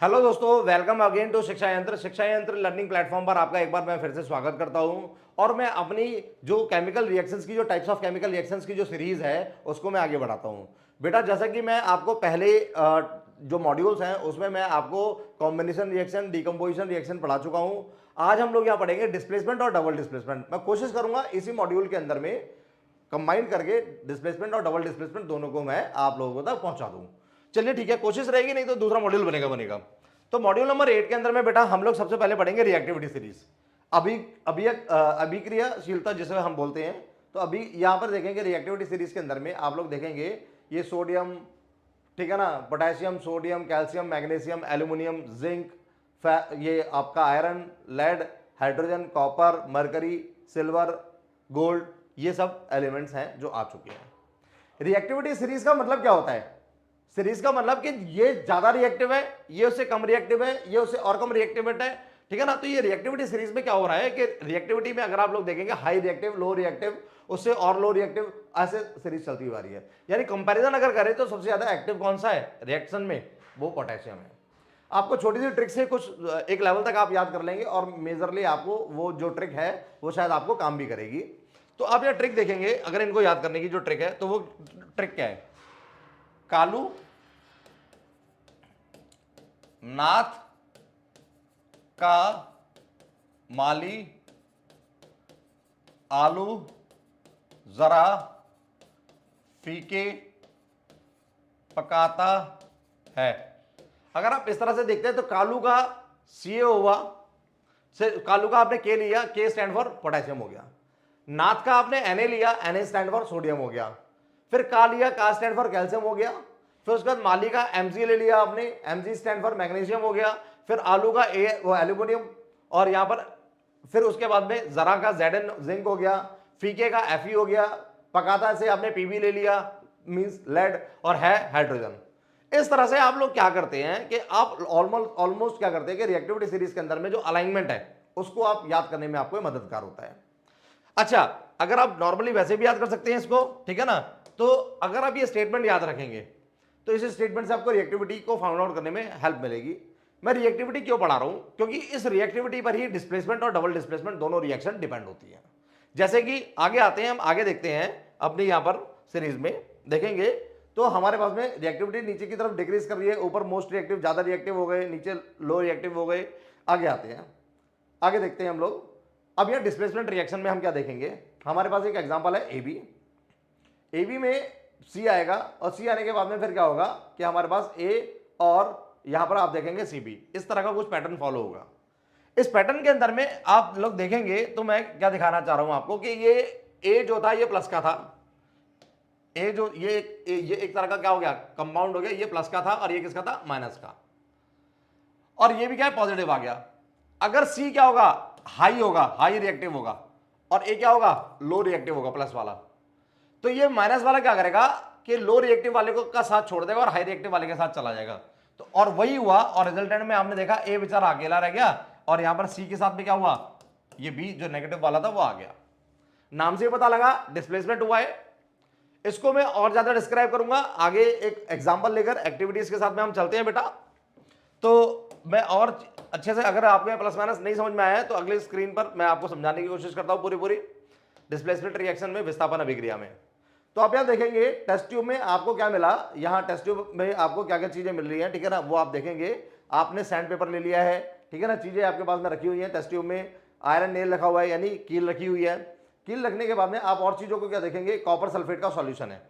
Hello दोस्तों, welcome again to शिक्षा यंत्र। शिक्षा यंत्र लर्निंग प्लेटफॉर्म पर आपका एक बार मैं फिर से स्वागत करता हूं और मैं अपनी जो केमिकल रिएक्शंस की जो टाइप्स ऑफ केमिकल रिएक्शंस की जो सीरीज है उसको मैं आगे बढ़ाता हूं। बेटा, जैसा कि मैं आपको पहले जो मॉड्यूल्स हैं उसमें मैं आपको कॉम्बिनेशन रिएक्शन, डिकम्पोजिशन रिएक्शन पढ़ा चुका हूं। आज हम लोग यहाँ पढ़ेंगे डिस्प्लेसमेंट और डबल डिस्प्लेसमेंट। मैं कोशिश करूंगा इसी मॉड्यूल के अंदर में कंबाइन करके डिस्प्लेसमेंट और डबल डिस्प्लेसमेंट दोनों को मैं आप लोगों तक पहुंचा दूं। चलिए ठीक है, कोशिश रहेगी, नहीं तो दूसरा मॉड्यूल बनेगा। तो मॉड्यूल नंबर 8 के अंदर में बेटा हम लोग सबसे पहले पढ़ेंगे रिएक्टिविटी सीरीज। अभी अभी अभिक्रियाशीलता जिसे हम बोलते हैं। तो अभी यहां पर देखेंगे रिएक्टिविटी सीरीज के अंदर में आप लोग देखेंगे ये सोडियम, ठीक है ना, potassium, sodium, calcium, magnesium, aluminium, zinc, ये आपका iron, lead, hydrogen, copper, mercury, silver, gold, ये सब एलिमेंट्स हैं जो आ चुके हैं। रिएक्टिविटी सीरीज का मतलब क्या होता है? सीरीज का मतलब कि ये ज्यादा रिएक्टिव है, ये उससे कम रिएक्टिव है, ये उससे और कम रिएक्टिव है, ठीक है ना। तो ये रिएक्टिविटी सीरीज में क्या हो रहा है कि रिएक्टिविटी में अगर आप लोग देखेंगे हाई रिएक्टिव, लो रिएक्टिव, उससे और लो रिएक्टिव, ऐसे सीरीज चलती हुई आ रही है। यानी कंपैरिजन अगर करें तो सबसे ज्यादा एक्टिव कौन सा है रिएक्शन में? वो पोटेशियम है। आपको छोटी सी ट्रिक से कुछ एक लेवल तक आप याद कर लेंगे और मेजरली आपको वो जो ट्रिक है वो शायद आपको काम भी करेगी। तो आप ये ट्रिक देखेंगे, अगर इनको याद करने की जो ट्रिक है तो वो ट्रिक क्या है? कालू, नाथ का माली आलू जरा फीके पकाता है। अगर आप इस तरह से देखते हैं तो कालू का सी हुआ, कालू का आपने के लिया, के स्टैंड फॉर पोटेशियम हो गया। नाथ का आपने Na लिया, Na स्टैंड फॉर सोडियम हो गया। फिर का लिया, का स्टैंड फॉर कैल्शियम हो गया। फिर उसके बाद माली का Mg ले लिया आपने, Mg स्टैंड फॉर मैग्नीशियम हो गया। फिर आलू का ए वो एल्यूमिनियम, और यहां पर फिर उसके बाद में जरा का Zn जिंक हो गया, फीके का Fe हो गया, पकाता से आपने Pb ले लिया मींस लेड, और है हाइड्रोजन। इस तरह से आप लोग क्या करते हैं कि आप ऑलमोस्ट क्या करते हैं कि रिएक्टिविटी सीरीज के अंदर में जो अलाइनमेंट है उसको आप याद करने में आपको मददगार होता है। अच्छा, अगर आप नॉर्मली वैसे भी याद कर सकते हैं इसको, ठीक है ना। तो अगर आप ये स्टेटमेंट याद रखेंगे तो इस स्टेटमेंट से आपको रिएक्टिविटी को फाउंड आउट करने में हेल्प मिलेगी। मैं रिएक्टिविटी क्यों पढ़ा रहा हूं? क्योंकि इस रिएक्टिविटी पर ही डिस्प्लेसमेंट और डबल डिस्प्लेसमेंट दोनों रिएक्शन डिपेंड होती है। जैसे कि आगे आते हैं, हम आगे देखते हैं अपनी यहां पर सीरीज में देखेंगे तो हमारे पास में रिएक्टिविटी नीचे की तरफ डिक्रीज कर रही है, ऊपर मोस्ट रिएक्टिव ज्यादा रिएक्टिव हो गए, नीचे लो रिएक्टिव हो गए। आगे आते हैं, आगे देखते हैं हम लोग। अब यह डिस्प्लेसमेंट रिएक्शन में हम क्या देखेंगे, हमारे पास एक एग्जांपल है एबी। एबी में सी आएगा और सी आने के बाद में फिर क्या होगा कि हमारे पास ए और यहां पर आप देखेंगे सीबी। इस तरह का कुछ पैटर्न फॉलो होगा। इस पैटर्न के अंदर में आप लोग देखेंगे तो मैं क्या दिखाना चाह रहा हूं आपको कि ये ए जो था ये प्लस का था, ए जो ये एक तरह का क्या हो गया, कंपाउंड हो गया, ये प्लस का था और ये किसका था, माइनस का। और ये भी क्या है, पॉजिटिव आ गया। अगर सी क्या होगा, हाई होगा, हाई रिएक्टिव होगा, और ए क्या होगा, लो रिएक्टिव होगा, प्लस वाला। तो ये माइनस वाला क्या करेगा कि लो रिएक्टिव वाले को का साथ छोड़ देगा और हाई रिएक्टिव वाले के साथ चला जाएगा। तो और वही हुआ, और रिजल्टेंट में आपने देखा ए बेचारा अकेला रह गया और यहां पर सी के साथ में क्या हुआ, ये बी जो नेगेटिव वाला था वो आ गया। नाम से पता लगा डिस्प्लेसमेंट हुआ है। इसको मैं और ज्यादा डिस्क्राइब करूंगा आगे एक एग्जांपल लेकर, एक्टिविटीज के साथ में हम चलते हैं बेटा। तो मैं और अच्छे से, अगर आपको प्लस माइनस नहीं समझ में आया है तो अगले स्क्रीन पर मैं आपको समझाने की कोशिश करता हूं पूरी डिस्प्लेसमेंट रिएक्शन में, विस्थापन अभिक्रिया में। तो आप यहां देखेंगे टेस्ट ट्यूब में आपको क्या मिला, यहां टेस्ट ट्यूब में आपको क्या क्या चीजें मिल रही हैं, ठीक है ना, वो आप देखेंगे। आपने सैंड पेपर ले लिया है, ठीक है ना, चीजें आपके पास में रखी हुई हैं टेस्ट ट्यूब में। आयरन नेल रखा हुआ है, यानी कील रखी हुई है। कील रखने के बाद में आप और चीजों को क्या देखेंगे, कॉपर सल्फेट का सॉल्यूशन है।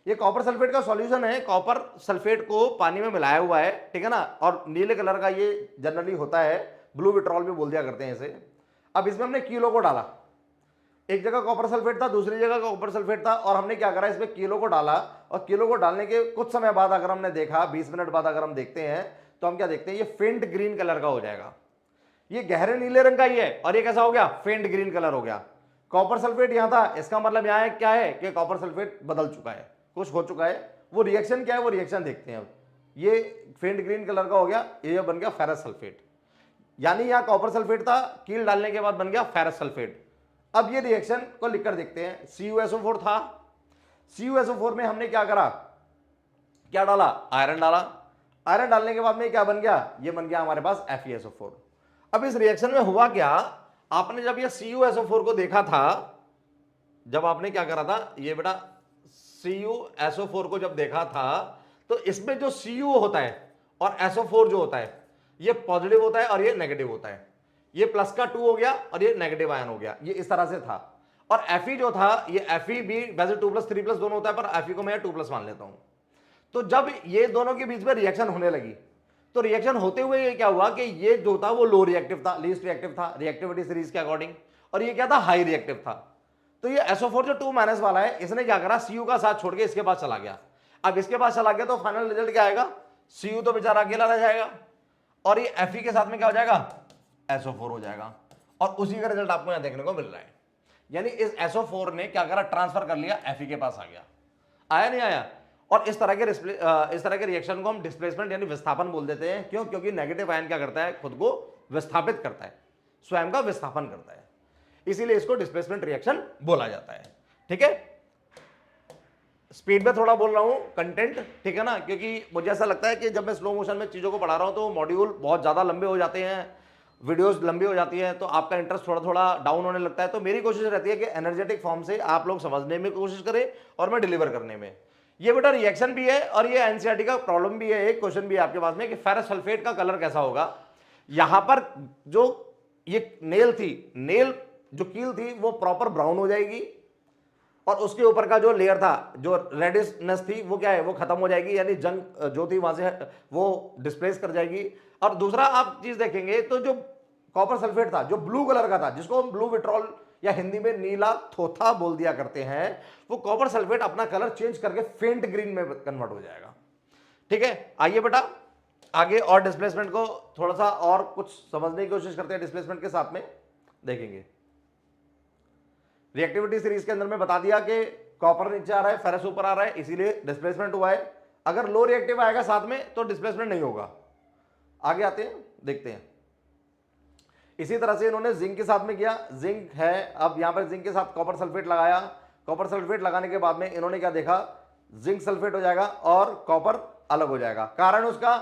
ये कॉपर सल्फेट का सॉल्यूशन है, कॉपर सल्फेट को पानी में मिलाया हुआ है, ठीक है ना, और नीले कलर का ये जनरली होता है, ब्लू विट्रॉल भी बोल दिया करते हैं इसे। अब इसमें हमने किलो को डाला, एक जगह कॉपर सल्फेट था, दूसरी जगह कॉपर सल्फेट था, और हमने क्या करा, इसमें किलो को डाला। और किलो को डालने के कुछ समय बाद अगर हमने देखा, 20 मिनट बाद अगर हम देखते हैं तो हम क्या देखते हैं, ये फेंट ग्रीन कलर का हो जाएगा। ये गहरे नीले रंग का ही है और ये कैसा हो गया, फेंट ग्रीन कलर हो गया। कॉपर सल्फेट यहां था, इसका मतलब यहां क्या है कि कॉपर सल्फेट बदल चुका है, कुछ हो चुका है। वो रिएक्शन क्या है, वो रिएक्शन देखते हैं। अब ये फेंट ग्रीन कलर का हो गया, ये बन गया फेरस सल्फेट। यानी यहां कॉपर सल्फेट था, कील डालने के बाद बन गया फेरस सल्फेट। अब ये रिएक्शन को लिखकर देखते हैं। CuSO4 था, CuSO4 में हमने क्या करा, क्या डाला, आयरन डाला। आयरन डालने के बाद में क्या बन गया, ये बन गया हमारे पास FeSO4। अब इस रिएक्शन में हुआ क्या, आपने जब ये CuSO4 को देखा था, जब आपने क्या करा था, ये बेटा CuSO4 को जब देखा था, तो इसमें जो Cu होता है और SO4 जो होता है, ये पॉजिटिव होता है और ये नेगेटिव होता है। ये प्लस का 2 हो गया और ये नेगेटिव आयन हो गया, ये इस तरह से था। और Fe जो था, ये Fe भी वैसे 2+, 3+ दोनों होता है, पर Fe को मैं 2+ मान लेता हूं। तो जब ये दोनों के बीच में रिएक्शन होने लगी, तो रिएक्शन होते हुए ये क्या हुआ कि ये जो था वो लो रिएक्टिव था, लीस्ट रिएक्टिव था रिएक्टिविटी सीरीज के अकॉर्डिंग, और ये क्या था, हाई रिएक्टिव था। तो ये SO4 जो 2- वाला है, इसने क्या करा, Cu का साथ छोड़ के इसके पास चला गया। अब इसके पास चला गया तो फाइनल रिजल्ट क्या आएगा, Cu तो बेचारा अकेला रह जाएगा, और ये Fe के साथ में क्या हो जाएगा, SO4 हो जाएगा। और उसी का रिजल्ट आपको यहां देखने को मिल रहा है। यानी इस SO4 ने क्या करा, ट्रांसफर कर लिया, Fe के पास आ गया, आया नहीं आया। और इस तरह के रिएक्शन को हम डिस्प्लेसमेंट यानी विस्थापन बोल देते हैं। क्यों, क्योंकि नेगेटिव आयन क्या करता है, खुद को विस्थापित करता है, स्वयं का विस्थापन करता है, इसीलिए इसको डिस्प्लेसमेंट रिएक्शन बोला जाता है। ठीक है, स्पीड में थोड़ा बोल रहा हूं, कंटेंट, ठीक है ना, क्योंकि मुझे ऐसा लगता है कि जब मैं स्लो मोशन में चीजों को पढ़ा रहा हूं तो मॉड्यूल बहुत ज्यादा लंबे हो जाते हैं, वीडियोस लंबी हो जाती हैं, तो आपका इंटरेस्ट थोड़ा थोड़ा डाउन होने लगता है। तो मेरी कोशिश रहती है कि एनर्जेटिक फॉर्म से आप लोग समझने में कोशिश करें और मैं डिलीवर करने में। ये बेटा रिएक्शन भी है और ये एनसीईआरटी का प्रॉब्लम भी है, एक क्वेश्चन भी है आपके पास में कि फेरस सल्फेट का कलर कैसा होगा। यहां पर जो ये नेल थी, नेल जो कील थी वो प्रॉपर ब्राउन हो जाएगी, और उसके ऊपर का जो लेयर था, जो रेडिशनेस थी, वो क्या है, वो खत्म हो जाएगी, यानी जंग जो थी वहां से वो डिस्प्लेस कर जाएगी। और दूसरा आप चीज देखेंगे तो जो कॉपर सल्फेट था, जो ब्लू कलर का था, जिसको हम ब्लू विट्रॉल या हिंदी में नीला थोथा बोल दिया करते हैं, वो कॉपर सल्फेट अपना कलर चेंज करके फेंट ग्रीन में कन्वर्ट हो जाएगा। ठीक है, आइए बेटा आगे और डिस्प्लेसमेंट को थोड़ा सा और कुछ समझने की कोशिश करते हैं, डिस्प्लेसमेंट के साथ में देखेंगे। रिएक्टिविटी सीरीज के अंदर में बता दिया कि कॉपर नीचे आ रहा है, फेरस ऊपर आ रहा है, इसीलिए डिस्प्लेसमेंट हुआ है। अगर लो रिएक्टिव आएगा साथ में तो डिस्प्लेसमेंट नहीं होगा। आगे आते हैं, देखते हैं। इसी तरह से इन्होंने जिंक के साथ में किया, जिंक है, अब यहां पर जिंक के साथ कॉपर सल्फेट लगाया। कॉपर सल्फेट लगाने के बाद में इन्होंने क्या देखा, जिंक सल्फेट हो जाएगा और कॉपर अलग हो जाएगा। कारण उसका,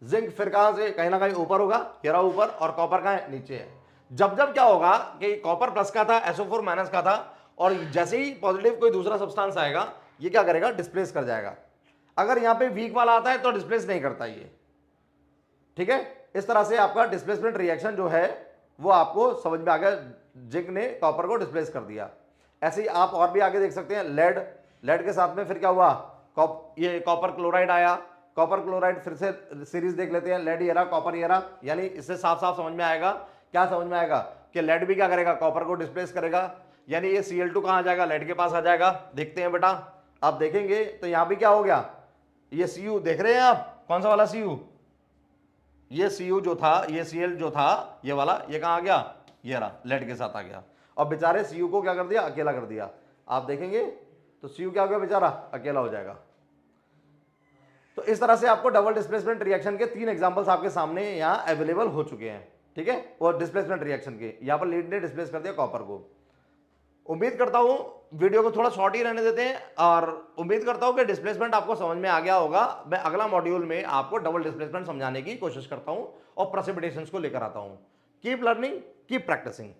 जिंक फिर कहां से, कहीं ना कहीं ऊपर होगा, घेरा ऊपर, और कॉपर कहां है, नीचे है। जब जब क्या होगा कि कॉपर प्लस का था, SO4 माइनस का था, और जैसे ही पॉजिटिव कोई दूसरा सब्सटेंस आएगा, ये क्या करेगा, डिस्प्लेस कर जाएगा। अगर यहां पे वीक वाला आता है तो डिस्प्लेस नहीं करता ये। ठीक है, इस तरह से आपका डिस्प्लेसमेंट रिएक्शन जो है वो आपको समझ में आ गया, जिंक ने कॉपर को डिस्प्लेस कर दिया। ऐसे ही आप और भी आगे देख सकते हैं, लेड के साथ में फिर क्या हुआ, ये कॉपर क्लोराइड आया। कॉपर क्लोराइड फिर से सीरीज देख लेते हैं, लेड ये रहा, कॉपर ये रहा, यानी इससे साफ साफ समझ में आएगा, क्या समझ में आएगा कि लेड भी क्या करेगा, कॉपर को डिस्प्लेस करेगा, यानी ये Cl2 कहां आ जाएगा, लेड के पास आ जाएगा। देखते हैं बेटा, आप देखेंगे तो यहां भी क्या हो गया, ये Cu देख रहे हैं आप, कौन सा वाला Cu, ये Cu जो था, ये Cl जो था ये वाला, ये कहां आ गया, ये रहा, लेड के साथ आ गया। और बेचारे Cu को क्या कर दिया, अकेला कर दिया। आप देखेंगे तो Cu क्या हो गया, बेचारा अकेला हो जाएगा। तो इस तरह से आपको डबल डिस्प्लेसमेंट रिएक्शन के 3 एग्जांपल्स आपके सामने यहां अवेलेबल हो चुके हैं। ठीक है, और डिस्प्लेसमेंट रिएक्शन के, यहां पर लीड ने डिस्प्लेस कर दिया कॉपर को। उम्मीद करता हूं वीडियो को थोड़ा शॉर्ट ही रहने देते हैं, और उम्मीद करता हूं कि डिस्प्लेसमेंट आपको समझ में आ गया होगा। मैं अगला मॉड्यूल में आपको डबल डिस्प्लेसमेंट समझाने की कोशिश करता हूं और प्रेसिपिटेशंस को लेकर आता हूं। Keep learning, keep practising.